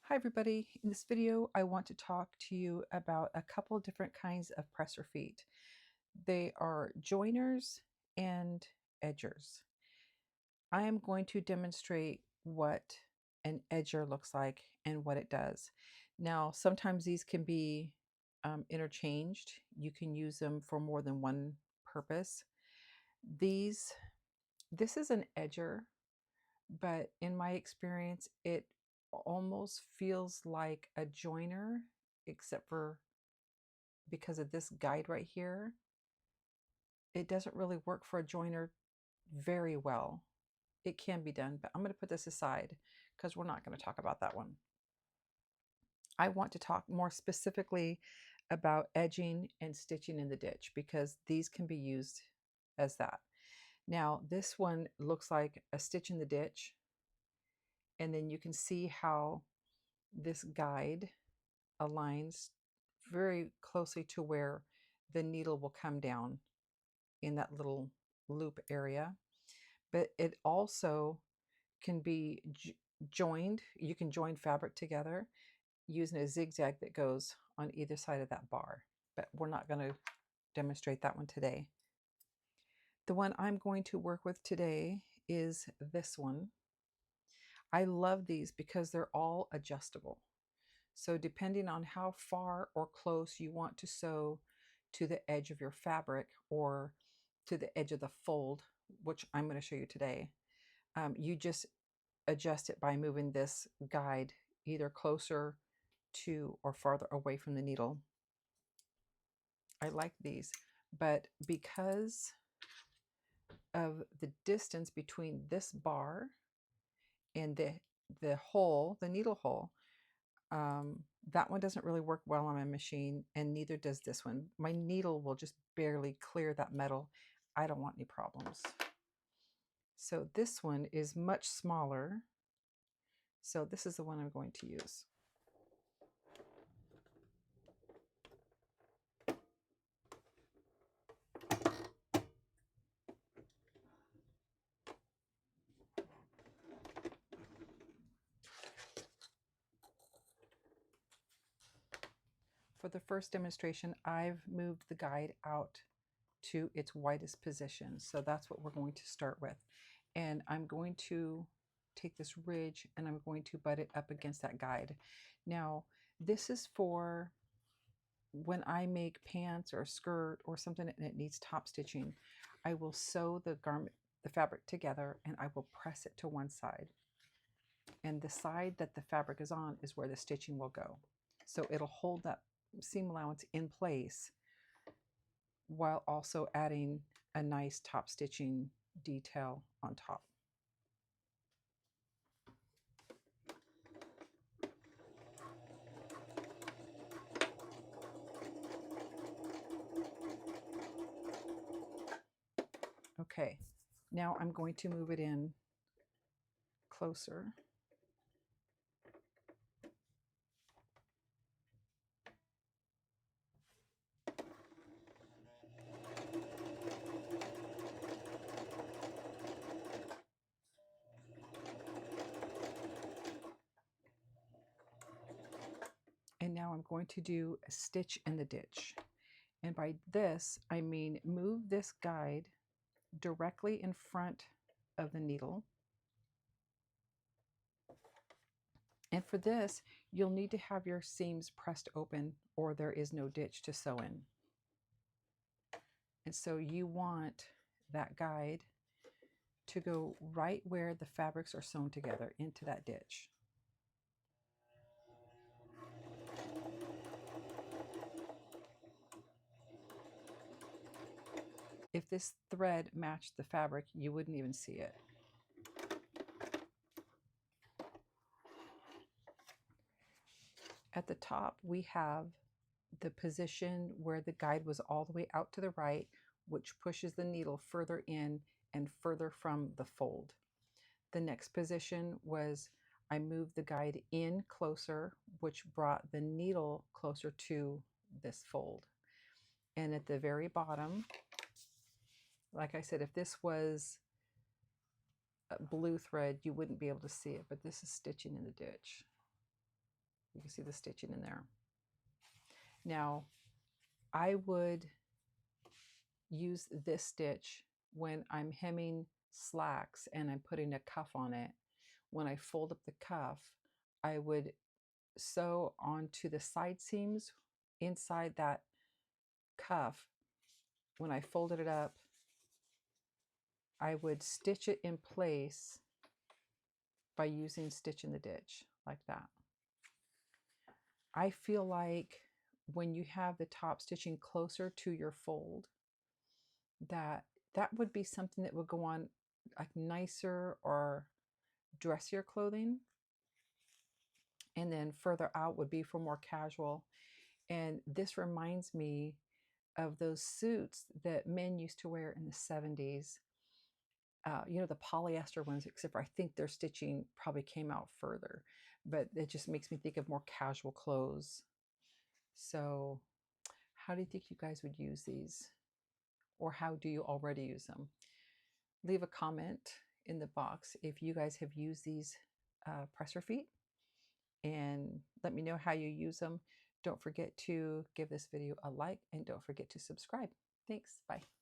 Hi everybody, in this video I want to talk to you about a couple different kinds of presser feet. They are joiners and edgers. I am going to demonstrate what an edger looks like and what it does. Now sometimes these can be interchanged. You can use them for more than one purpose. This is an edger, but in my experience, it almost feels like a joiner, except for because of this guide right here. It doesn't really work for a joiner very well. It can be done, but I'm going to put this aside because we're not going to talk about that one. I want to talk more specifically about edging and stitching in the ditch because these can be used as that. Now, this one looks like a stitch in the ditch, and then you can see how this guide aligns very closely to where the needle will come down in that little loop area. But it also can be joined. You can join fabric together using a zigzag that goes on either side of that bar. But we're not going to demonstrate that one today. The one I'm going to work with today is this one. I love these because they're all adjustable. So depending on how far or close you want to sew to the edge of your fabric or to the edge of the fold, which I'm going to show you today, you just adjust it by moving this guide either closer to or farther away from the needle. I like these, but because of the distance between this bar and the hole, the needle hole, that one doesn't really work well on my machine, and neither does this one. My needle will just barely clear that metal. I don't want any problems. So this one is much smaller. So this is the one I'm going to use. For the first demonstration, I've moved the guide out to its widest position. So that's what we're going to start with. And I'm going to take this ridge and I'm going to butt it up against that guide. Now, this is for when I make pants or a skirt or something and it needs top stitching. I will sew the garment, the fabric together, and I will press it to one side. And the side that the fabric is on is where the stitching will go. So it'll hold that seam allowance in place while also adding a nice top stitching detail on top. Okay, now I'm going to move it in closer. And now I'm going to do a stitch in the ditch. And by this, I mean move this guide directly in front of the needle. And for this, you'll need to have your seams pressed open or there is no ditch to sew in. And so you want that guide to go right where the fabrics are sewn together into that ditch. If this thread matched the fabric, you wouldn't even see it. At the top, we have the position where the guide was all the way out to the right, which pushes the needle further in and further from the fold. The next position was I moved the guide in closer, which brought the needle closer to this fold. And at the very bottom, like I said, if this was a blue thread, you wouldn't be able to see it, but this is stitching in the ditch. You can see the stitching in there. Now, I would use this stitch when I'm hemming slacks and I'm putting a cuff on it. When I fold up the cuff, I would sew onto the side seams inside that cuff. When I folded it up, I would stitch it in place by using Stitch in the Ditch like that. I feel like when you have the top stitching closer to your fold, that would be something that would go on like nicer or dressier clothing, and then further out would be for more casual. And this reminds me of those suits that men used to wear in the 70s. You know, the polyester ones, except for I think their stitching probably came out further, but it just makes me think of more casual clothes. So how do you think you guys would use these? Or how do you already use them? Leave a comment in the box if you guys have used these presser feet, and let me know how you use them. Don't forget to give this video a like, and don't forget to subscribe. Thanks. Bye.